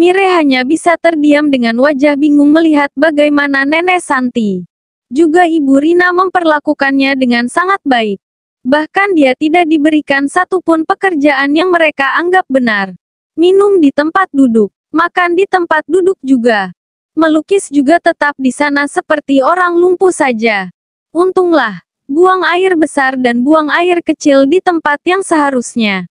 Mire hanya bisa terdiam dengan wajah bingung melihat bagaimana Nenek Santi. Juga Ibu Rina memperlakukannya dengan sangat baik. Bahkan dia tidak diberikan satupun pekerjaan yang mereka anggap benar. Minum di tempat duduk, makan di tempat duduk juga. Melukis juga tetap di sana seperti orang lumpuh saja. Untunglah, buang air besar dan buang air kecil di tempat yang seharusnya.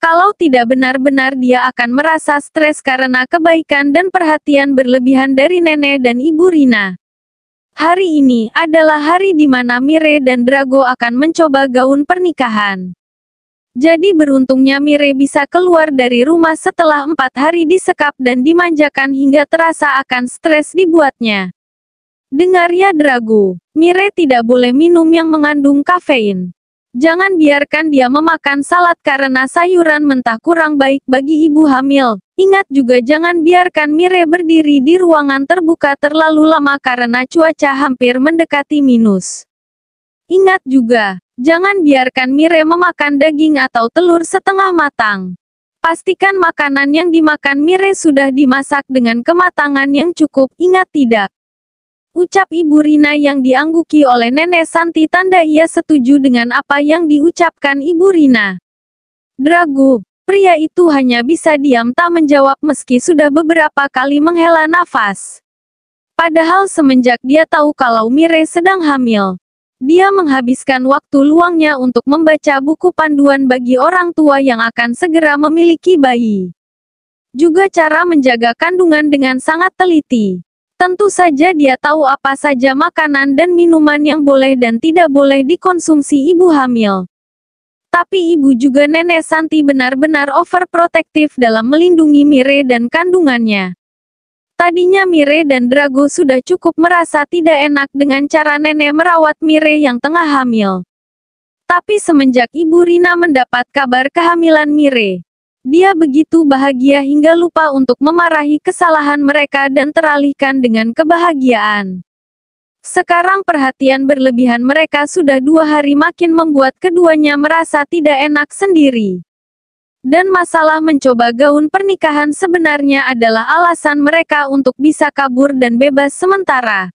Kalau tidak benar-benar dia akan merasa stres karena kebaikan dan perhatian berlebihan dari Nenek dan Ibu Rina. Hari ini adalah hari di mana Mire dan Drago akan mencoba gaun pernikahan. Jadi beruntungnya Mire bisa keluar dari rumah setelah 4 hari disekap dan dimanjakan hingga terasa akan stres dibuatnya. Dengar ya Drago, Mire tidak boleh minum yang mengandung kafein. Jangan biarkan dia memakan salad karena sayuran mentah kurang baik bagi ibu hamil. Ingat juga jangan biarkan Mire berdiri di ruangan terbuka terlalu lama karena cuaca hampir mendekati minus. Ingat juga, jangan biarkan Mire memakan daging atau telur setengah matang. Pastikan makanan yang dimakan Mire sudah dimasak dengan kematangan yang cukup, ingat tidak? Ucap Ibu Rina yang diangguki oleh Nenek Santi tanda ia setuju dengan apa yang diucapkan Ibu Rina. Drago, pria itu hanya bisa diam tak menjawab meski sudah beberapa kali menghela nafas. Padahal semenjak dia tahu kalau Mire sedang hamil, dia menghabiskan waktu luangnya untuk membaca buku panduan bagi orang tua yang akan segera memiliki bayi. Juga cara menjaga kandungan dengan sangat teliti. Tentu saja dia tahu apa saja makanan dan minuman yang boleh dan tidak boleh dikonsumsi ibu hamil. Tapi ibu juga Nenek Santi benar-benar overprotektif dalam melindungi Mire dan kandungannya. Tadinya Mire dan Drago sudah cukup merasa tidak enak dengan cara Nenek merawat Mire yang tengah hamil. Tapi semenjak Ibu Rina mendapat kabar kehamilan Mire, dia begitu bahagia hingga lupa untuk memarahi kesalahan mereka dan teralihkan dengan kebahagiaan. Sekarang perhatian berlebihan mereka sudah 2 hari makin membuat keduanya merasa tidak enak sendiri. Dan masalah mencoba gaun pernikahan sebenarnya adalah alasan mereka untuk bisa kabur dan bebas sementara.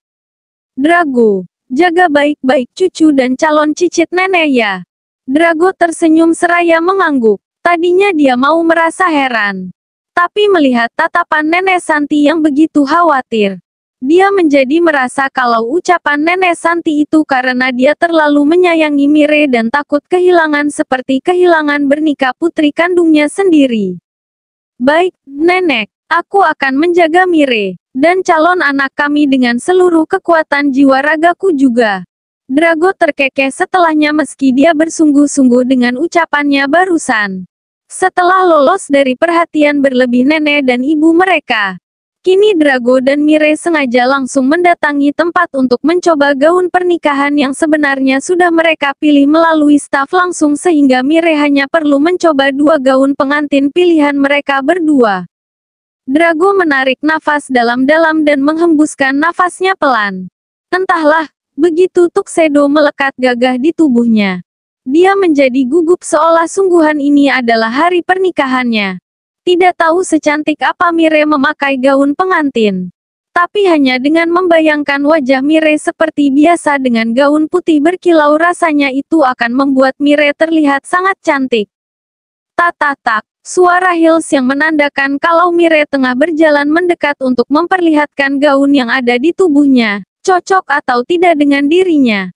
Drago, jaga baik-baik cucu dan calon cicit nenek ya. Drago tersenyum seraya mengangguk. Tadinya dia mau merasa heran. Tapi melihat tatapan Nenek Santi yang begitu khawatir, dia menjadi merasa kalau ucapan Nenek Santi itu karena dia terlalu menyayangi Mire dan takut kehilangan seperti kehilangan bernikah putri kandungnya sendiri. Baik, Nenek, aku akan menjaga Mire, dan calon anak kami dengan seluruh kekuatan jiwa ragaku juga. Drago terkekeh setelahnya meski dia bersungguh-sungguh dengan ucapannya barusan. Setelah lolos dari perhatian berlebih nenek dan ibu mereka, kini Drago dan Mire sengaja langsung mendatangi tempat untuk mencoba gaun pernikahan yang sebenarnya sudah mereka pilih melalui staf langsung sehingga Mire hanya perlu mencoba 2 gaun pengantin pilihan mereka berdua. Drago menarik nafas dalam-dalam dan menghembuskan nafasnya pelan. Entahlah, begitu tuxedo melekat gagah di tubuhnya. Dia menjadi gugup seolah sungguhan ini adalah hari pernikahannya. Tidak tahu secantik apa Mire memakai gaun pengantin. Tapi hanya dengan membayangkan wajah Mire seperti biasa dengan gaun putih berkilau rasanya itu akan membuat Mire terlihat sangat cantik. Tak, suara heels yang menandakan kalau Mire tengah berjalan mendekat untuk memperlihatkan gaun yang ada di tubuhnya, cocok atau tidak dengan dirinya.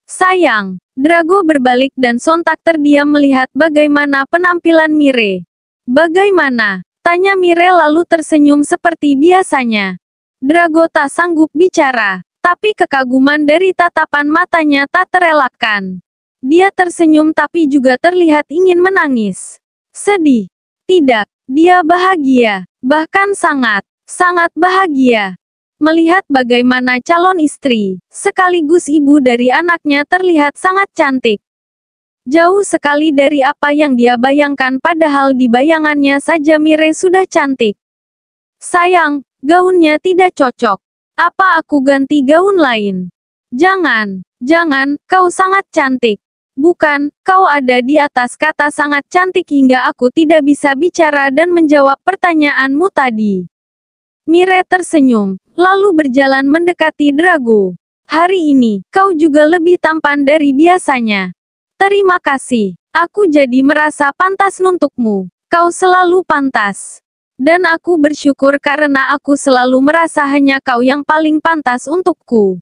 Sayang, Drago berbalik dan sontak terdiam melihat bagaimana penampilan Mire. Bagaimana? Tanya Mire lalu tersenyum seperti biasanya. Drago tak sanggup bicara, tapi kekaguman dari tatapan matanya tak terelakkan. Dia tersenyum tapi juga terlihat ingin menangis. Sedih? Tidak, dia bahagia, bahkan sangat bahagia. Melihat bagaimana calon istri, sekaligus ibu dari anaknya terlihat sangat cantik. Jauh sekali dari apa yang dia bayangkan padahal di bayangannya saja Mire sudah cantik. Sayang, gaunnya tidak cocok. Apa aku ganti gaun lain? Jangan, kau sangat cantik. Bukan, kau ada di atas kata sangat cantik hingga aku tidak bisa bicara dan menjawab pertanyaanmu tadi. Mire tersenyum, lalu berjalan mendekati Drago. Hari ini, kau juga lebih tampan dari biasanya. Terima kasih. Aku jadi merasa pantas untukmu. Kau selalu pantas. Dan aku bersyukur karena aku selalu merasa hanya kau yang paling pantas untukku.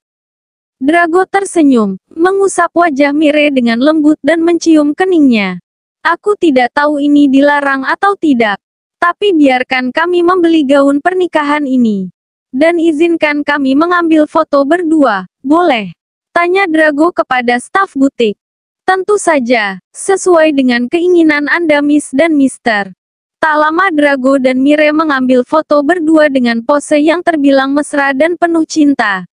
Drago tersenyum, mengusap wajah Mire dengan lembut dan mencium keningnya. Aku tidak tahu ini dilarang atau tidak. Tapi biarkan kami membeli gaun pernikahan ini. Dan izinkan kami mengambil foto berdua, boleh? Tanya Drago kepada staf butik. Tentu saja, sesuai dengan keinginan Anda Miss dan Mister. Tak lama Drago dan Mire mengambil foto berdua dengan pose yang terbilang mesra dan penuh cinta.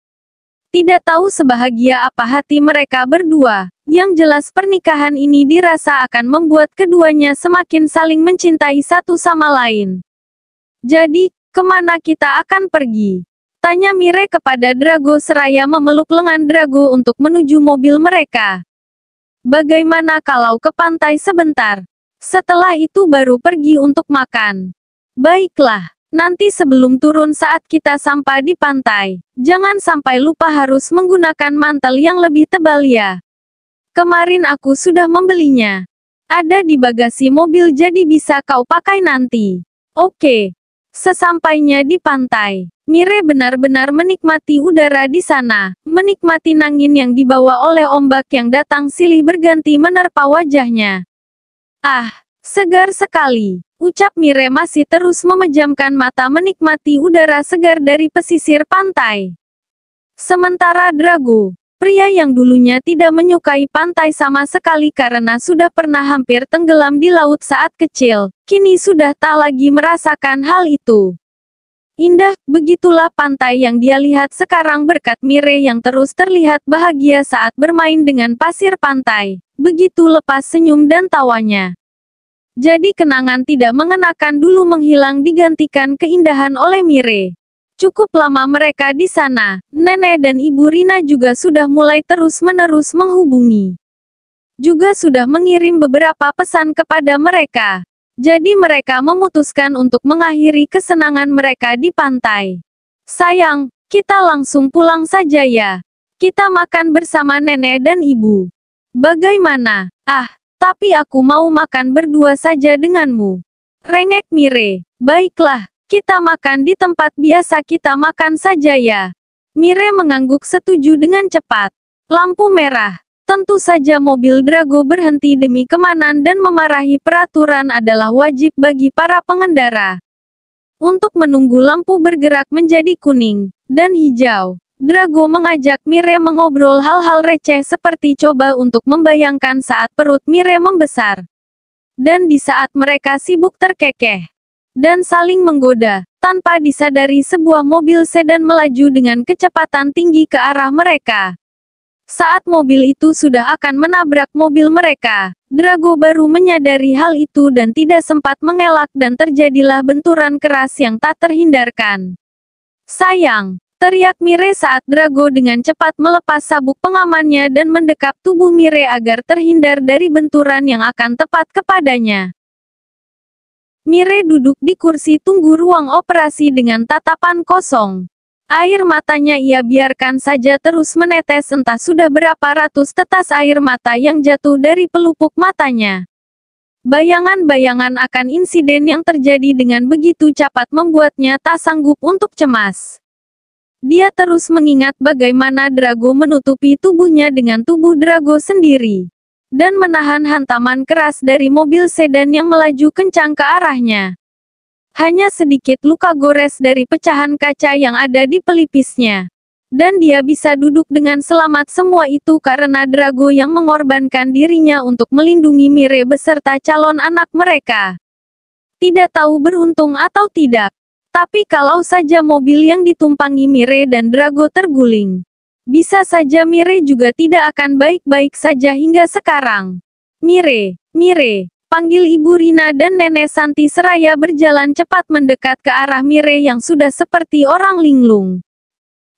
Tidak tahu sebahagia apa hati mereka berdua, yang jelas pernikahan ini dirasa akan membuat keduanya semakin saling mencintai satu sama lain. Jadi, kemana kita akan pergi? Tanya Mire kepada Drago seraya memeluk lengan Drago untuk menuju mobil mereka. Bagaimana kalau ke pantai sebentar? Setelah itu baru pergi untuk makan. Baiklah. Nanti sebelum turun saat kita sampai di pantai, jangan sampai lupa harus menggunakan mantel yang lebih tebal ya. Kemarin aku sudah membelinya. Ada di bagasi mobil jadi bisa kau pakai nanti. Oke. Sesampainya di pantai, Mire benar-benar menikmati udara di sana, menikmati angin yang dibawa oleh ombak yang datang silih berganti menerpa wajahnya. Ah, segar sekali. Ucap Mire masih terus memejamkan mata menikmati udara segar dari pesisir pantai. Sementara Drago, pria yang dulunya tidak menyukai pantai sama sekali karena sudah pernah hampir tenggelam di laut saat kecil, kini sudah tak lagi merasakan hal itu. Indah, begitulah pantai yang dia lihat sekarang berkat Mire yang terus terlihat bahagia saat bermain dengan pasir pantai. Begitu lepas senyum dan tawanya. Jadi kenangan tidak mengenakan dulu menghilang digantikan keindahan oleh Mire. Cukup lama mereka di sana, Nenek dan Ibu Rina juga sudah mulai terus-menerus menghubungi. Juga sudah mengirim beberapa pesan kepada mereka. Jadi mereka memutuskan untuk mengakhiri kesenangan mereka di pantai. Sayang, kita langsung pulang saja ya. Kita makan bersama Nenek dan Ibu. Bagaimana? Ah, tapi aku mau makan berdua saja denganmu. Rengek Mire. Baiklah, kita makan di tempat biasa kita makan saja ya. Mire mengangguk setuju dengan cepat. Lampu merah. Tentu saja mobil Drago berhenti demi keamanan dan memarahi peraturan adalah wajib bagi para pengendara. Untuk menunggu lampu bergerak menjadi kuning dan hijau. Drago mengajak Mire mengobrol hal-hal receh seperti coba untuk membayangkan saat perut Mire membesar. Dan di saat mereka sibuk terkekeh. Dan saling menggoda, tanpa disadari sebuah mobil sedan melaju dengan kecepatan tinggi ke arah mereka. Saat mobil itu sudah akan menabrak mobil mereka, Drago baru menyadari hal itu dan tidak sempat mengelak dan terjadilah benturan keras yang tak terhindarkan. Sayang! Teriak Mire saat Drago dengan cepat melepas sabuk pengamannya dan mendekap tubuh Mire agar terhindar dari benturan yang akan tepat kepadanya. Mire duduk di kursi tunggu ruang operasi dengan tatapan kosong. Air matanya ia biarkan saja terus menetes entah sudah berapa ratus tetes air mata yang jatuh dari pelupuk matanya. Bayangan-bayangan akan insiden yang terjadi dengan begitu cepat membuatnya tak sanggup untuk cemas. Dia terus mengingat bagaimana Drago menutupi tubuhnya dengan tubuh Drago sendiri. Dan menahan hantaman keras dari mobil sedan yang melaju kencang ke arahnya. Hanya sedikit luka gores dari pecahan kaca yang ada di pelipisnya. Dan dia bisa duduk dengan selamat semua itu karena Drago yang mengorbankan dirinya untuk melindungi Mire beserta calon anak mereka. Tidak tahu beruntung atau tidak. Tapi kalau saja mobil yang ditumpangi Mire dan Drago terguling, bisa saja Mire juga tidak akan baik-baik saja hingga sekarang. Mire, Mire, panggil Ibu Rina dan Nenek Santi seraya berjalan cepat mendekat ke arah Mire yang sudah seperti orang linglung.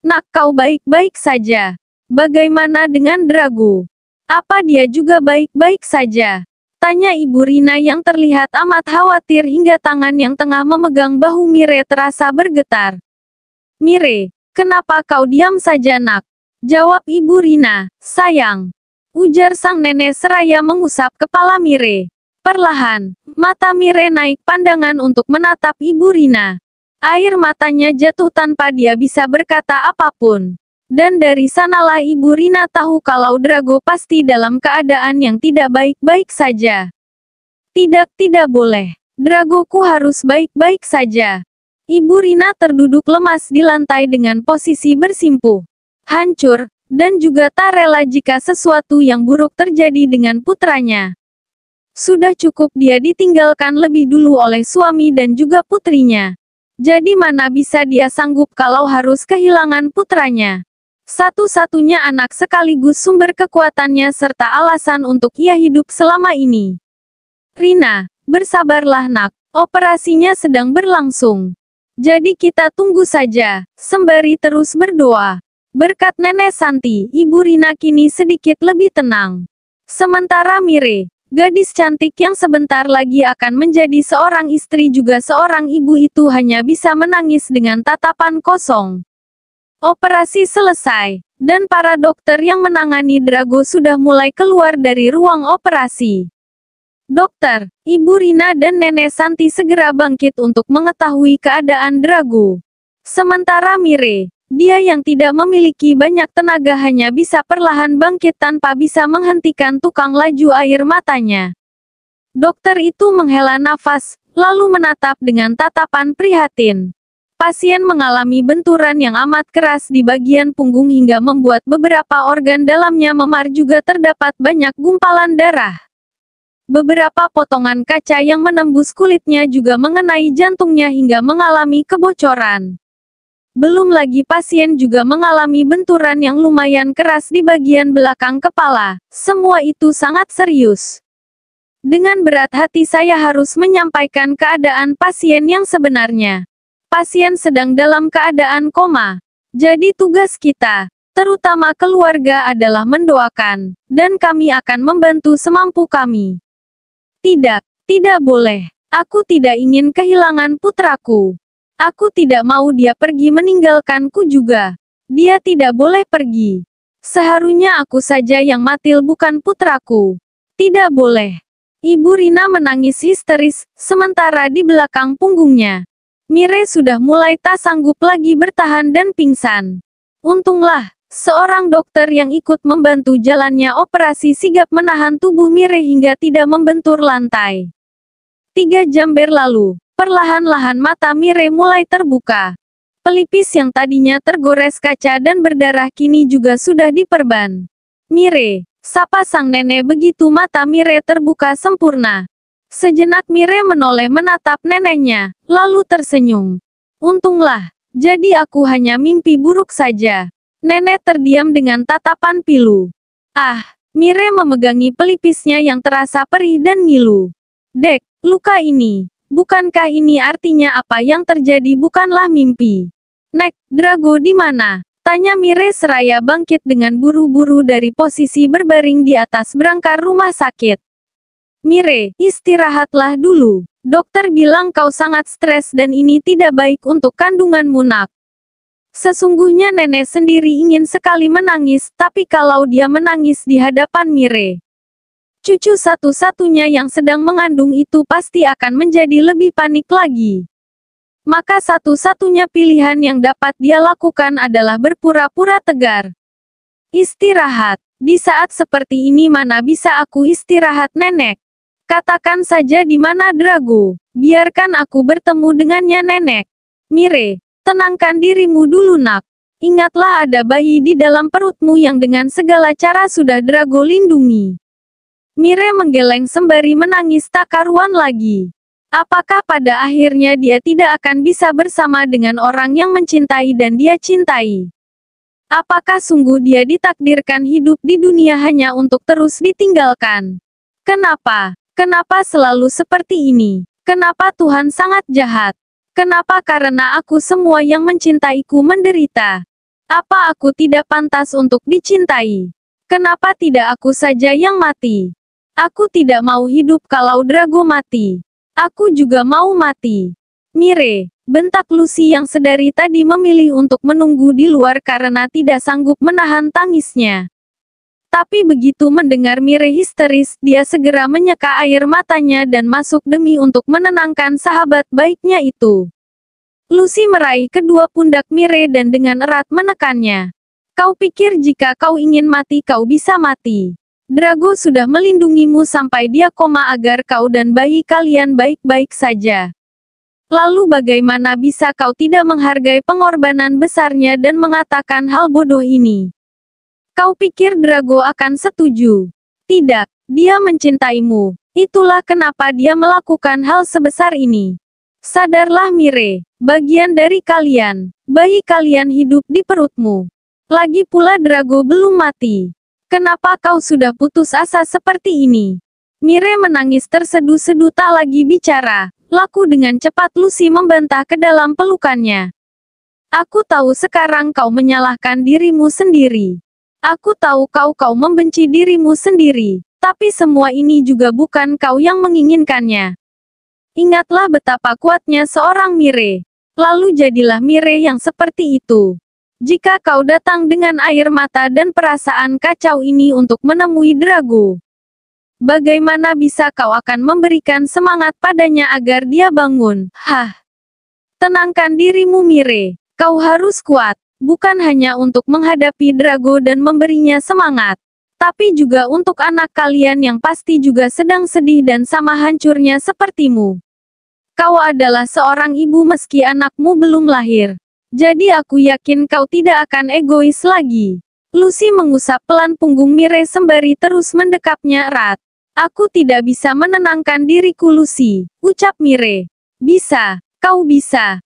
Nak, kau baik-baik saja. Bagaimana dengan Drago? Apa dia juga baik-baik saja? Tanya Ibu Rina yang terlihat amat khawatir hingga tangan yang tengah memegang bahu Mire terasa bergetar. Mire, kenapa kau diam saja nak? Jawab Ibu Rina, sayang. Ujar sang nenek seraya mengusap kepala Mire. Perlahan, mata Mire naik pandangan untuk menatap Ibu Rina. Air matanya jatuh tanpa dia bisa berkata apapun. Dan dari sanalah Ibu Rina tahu kalau Drago pasti dalam keadaan yang tidak baik-baik saja. Tidak boleh. Dragoku harus baik-baik saja. Ibu Rina terduduk lemas di lantai dengan posisi bersimpuh. Hancur, dan juga tak rela jika sesuatu yang buruk terjadi dengan putranya. Sudah cukup dia ditinggalkan lebih dulu oleh suami dan juga putrinya. Jadi mana bisa dia sanggup kalau harus kehilangan putranya. Satu-satunya anak sekaligus sumber kekuatannya serta alasan untuk ia hidup selama ini. Rina, bersabarlah nak, operasinya sedang berlangsung. Jadi kita tunggu saja, sembari terus berdoa. Berkat Nenek Santi, Ibu Rina kini sedikit lebih tenang. Sementara Mire, gadis cantik yang sebentar lagi akan menjadi seorang istri juga seorang ibu itu hanya bisa menangis dengan tatapan kosong. Operasi selesai, dan para dokter yang menangani Drago sudah mulai keluar dari ruang operasi. Dokter, Ibu Rina dan Nenek Santi segera bangkit untuk mengetahui keadaan Drago. Sementara Mire, dia yang tidak memiliki banyak tenaga hanya bisa perlahan bangkit tanpa bisa menghentikan tukang laju air matanya. Dokter itu menghela nafas, lalu menatap dengan tatapan prihatin. Pasien mengalami benturan yang amat keras di bagian punggung hingga membuat beberapa organ dalamnya memar juga terdapat banyak gumpalan darah. Beberapa potongan kaca yang menembus kulitnya juga mengenai jantungnya hingga mengalami kebocoran. Belum lagi pasien juga mengalami benturan yang lumayan keras di bagian belakang kepala. Semua itu sangat serius. Dengan berat hati saya harus menyampaikan keadaan pasien yang sebenarnya. Pasien sedang dalam keadaan koma. Jadi tugas kita, terutama keluarga adalah mendoakan, dan kami akan membantu semampu kami. Tidak boleh. Aku tidak ingin kehilangan putraku. Aku tidak mau dia pergi meninggalkanku juga. Dia tidak boleh pergi. Seharusnya aku saja yang mati bukan putraku. Tidak boleh. Ibu Rina menangis histeris, sementara di belakang punggungnya. Mire sudah mulai tak sanggup lagi bertahan dan pingsan. Untunglah, seorang dokter yang ikut membantu jalannya operasi sigap menahan tubuh Mire hingga tidak membentur lantai. 3 jam berlalu, perlahan-lahan mata Mire mulai terbuka. Pelipis yang tadinya tergores kaca dan berdarah kini juga sudah diperban. Mire, sapa sang nenek begitu mata Mire terbuka sempurna. Sejenak Mire menoleh menatap neneknya, lalu tersenyum. Untunglah, jadi aku hanya mimpi buruk saja. Nenek terdiam dengan tatapan pilu. Mire memegangi pelipisnya yang terasa perih dan ngilu. Dek, luka ini, bukankah ini artinya apa yang terjadi bukanlah mimpi? Nek, Drago di mana? Tanya Mire seraya bangkit dengan buru-buru dari posisi berbaring di atas berangkar rumah sakit. Mire, istirahatlah dulu. Dokter bilang kau sangat stres dan ini tidak baik untuk kandunganmu nak. Sesungguhnya nenek sendiri ingin sekali menangis, tapi kalau dia menangis di hadapan Mire, cucu satu-satunya yang sedang mengandung itu pasti akan menjadi lebih panik lagi. Maka satu-satunya pilihan yang dapat dia lakukan adalah berpura-pura tegar. Istirahat. Di saat seperti ini mana bisa aku istirahat nenek? Katakan saja di mana Drago. Biarkan aku bertemu dengannya nenek. Mire, tenangkan dirimu dulu nak. Ingatlah ada bayi di dalam perutmu yang dengan segala cara sudah Drago lindungi. Mire menggeleng sembari menangis tak karuan lagi. Apakah pada akhirnya dia tidak akan bisa bersama dengan orang yang mencintai dan dia cintai? Apakah sungguh dia ditakdirkan hidup di dunia hanya untuk terus ditinggalkan? Kenapa? Kenapa selalu seperti ini? Kenapa Tuhan sangat jahat? Kenapa karena aku semua yang mencintaiku menderita? Apa aku tidak pantas untuk dicintai? Kenapa tidak aku saja yang mati? Aku tidak mau hidup kalau Drago mati. Aku juga mau mati. Mire, bentak Lucy yang sedari tadi memilih untuk menunggu di luar karena tidak sanggup menahan tangisnya. Tapi begitu mendengar Mire histeris, dia segera menyeka air matanya dan masuk demi untuk menenangkan sahabat baiknya itu. Lucy meraih kedua pundak Mire dan dengan erat menekannya. Kau pikir jika kau ingin mati kau bisa mati? Drago sudah melindungimu sampai dia koma agar kau dan bayi kalian baik-baik saja. Lalu bagaimana bisa kau tidak menghargai pengorbanan besarnya dan mengatakan hal bodoh ini? Kau pikir Drago akan setuju? Tidak, dia mencintaimu. Itulah kenapa dia melakukan hal sebesar ini. Sadarlah Mire, bagian dari kalian, bayi kalian hidup di perutmu. Lagi pula Drago belum mati. Kenapa kau sudah putus asa seperti ini? Mire menangis terseduh-seduh tak lagi bicara. Laku dengan cepat Lucy membantah ke dalam pelukannya. Aku tahu sekarang kau menyalahkan dirimu sendiri. Aku tahu kau membenci dirimu sendiri, tapi semua ini juga bukan kau yang menginginkannya. Ingatlah betapa kuatnya seorang Mire. Lalu jadilah Mire yang seperti itu. Jika kau datang dengan air mata dan perasaan kacau ini untuk menemui Drago, bagaimana bisa kau akan memberikan semangat padanya agar dia bangun? Hah! Tenangkan dirimu Mire, kau harus kuat. Bukan hanya untuk menghadapi Drago dan memberinya semangat, tapi juga untuk anak kalian yang pasti juga sedang sedih dan sama hancurnya sepertimu. Kau adalah seorang ibu meski anakmu belum lahir. Jadi aku yakin kau tidak akan egois lagi. Lucy mengusap pelan punggung Mire sembari terus mendekapnya erat. Aku tidak bisa menenangkan diriku Lucy, ucap Mire. Bisa, kau bisa.